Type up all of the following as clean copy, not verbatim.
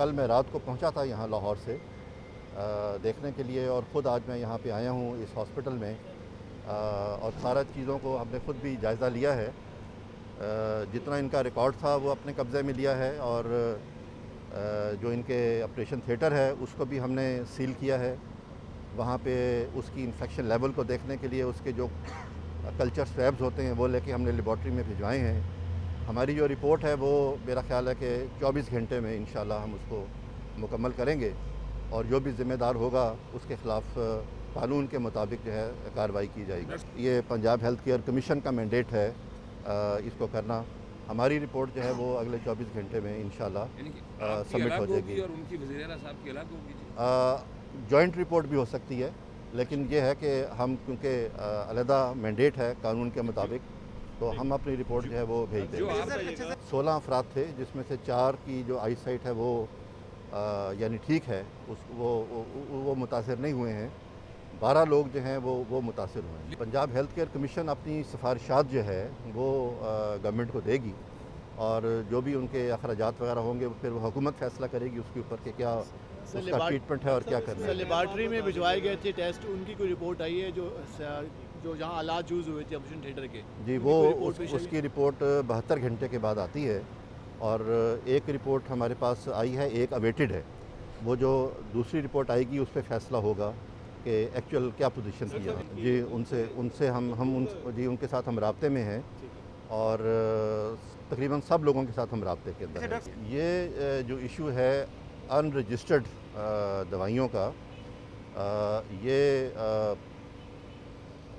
کل میں رات کو پہنچا تھا یہاں لاہور سے دیکھنے کے لیے، اور خود آج میں یہاں پہ آیا ہوں اس ہاسپٹل میں، اور سارا چیزوں کو ہم نے خود بھی جائزہ لیا ہے۔ جتنا ان کا ریکارڈ تھا وہ اپنے قبضے میں لیا ہے، اور جو ان کے آپریشن تھیٹر ہے اس کو بھی ہم نے سیل کیا ہے۔ وہاں پہ اس کی انفیکشن لیول کو دیکھنے کے لیے اس کے جو کلچر سویبز ہوتے ہیں وہ لے کے ہم نے لیبارٹری میں بھجوائے ہیں۔ ہماری جو رپورٹ ہے وہ میرا خیال ہے کہ 24 گھنٹے میں انشاءاللہ ہم اس کو مکمل کریں گے، اور جو بھی ذمہ دار ہوگا اس کے خلاف قانون کے مطابق جو ہے کارروائی کی جائے گی۔ یہ پنجاب ہیلتھ کیئر کمیشن کا مینڈیٹ ہے اس کو کرنا۔ ہماری رپورٹ جو ہے وہ اگلے 24 گھنٹے میں انشاءاللہ سبمٹ ہو جائے گی۔ اور ان کی وزیر اعلیٰ صاحب کی الگ ہوگی؟ جوائنٹ رپورٹ بھی ہو سکتی ہے، لیکن یہ ہے کہ ہم کیونکہ علیحدہ مینڈیٹ ہے قانون کے مطابق، تو ہم اپنی رپورٹ جو ہے وہ بھیج دیں گے۔ 16 افراد تھے، جس میں سے 4 کی جو آئی سائٹ ہے وہ یعنی ٹھیک ہے، وہ متاثر نہیں ہوئے ہیں۔ 12 لوگ جو ہیں وہ متاثر ہوئے ہیں۔ پنجاب ہیلتھ کیئر کمیشن اپنی سفارشات جو ہے وہ گورنمنٹ کو دے گی، اور جو بھی ان کے اخراجات وغیرہ ہوں گے پھر وہ حکومت فیصلہ کرے گی اس کے اوپر کہ کیا اس کا ٹریٹمنٹ ہے اور کیا کرنا ہے۔ لیبارٹری میں بھجوائے گئے تھے ٹیسٹ، ان کی کوئی رپورٹ آئی ہے جو جہاں آلات یوز ہوئے تھے آپریشن تھیٹر کے؟ جی، وہ اس کی رپورٹ 72 گھنٹے کے بعد آتی ہے، اور ایک رپورٹ ہمارے پاس آئی ہے، ایک اویٹڈ ہے۔ وہ جو دوسری رپورٹ آئے گی اس پہ فیصلہ ہوگا کہ ایکچوئل کیا پوزیشن تھی یہاں۔ جی، ان سے ان کے ساتھ ہم رابطے میں ہیں، اور تقریباً سب لوگوں کے ساتھ ہم رابطے کے اندر ہیں۔ یہ جو ایشو ہے ان رجسٹرڈ دوائیوں کا، یہ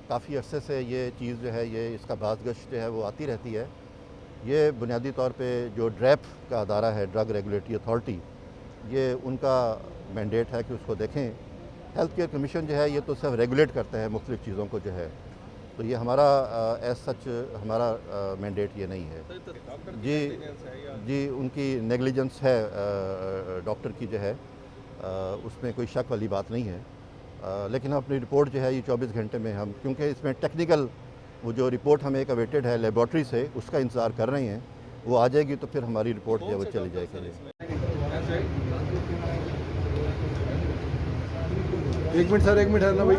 کافی عرصے سے یہ چیز جو ہے اس کا باز گشت جو ہے وہ آتی رہتی ہے۔ یہ بنیادی طور پہ جو ڈریپ کا ادارہ ہے، ڈرگ ریگولیٹری اتھارٹی، یہ ان کا مینڈیٹ ہے کہ اس کو دیکھیں۔ ہیلتھ کیئر کمیشن جو ہے یہ تو صرف ریگولیٹ کرتا ہے مختلف چیزوں کو جو ہے، تو یہ ہمارا ایز سچ ہمارا مینڈیٹ یہ نہیں ہے۔ جی ان کی نیگلیجنس ہے ڈاکٹر کی جو ہے، اس میں کوئی شک والی بات نہیں ہے، لیکن اپنی رپورٹ جو ہے یہ 24 گھنٹے میں ہم، کیونکہ اس میں ٹیکنیکل وہ جو رپورٹ ہمیں ایک اویٹڈ ہے لیبارٹری سے، اس کا انتظار کر رہے ہیں، وہ آ جائے گی تو پھر ہماری رپورٹ جو ہے وہ چلی جائے گی۔ ایک منٹ سر، ایک منٹ ہے نا بھائی،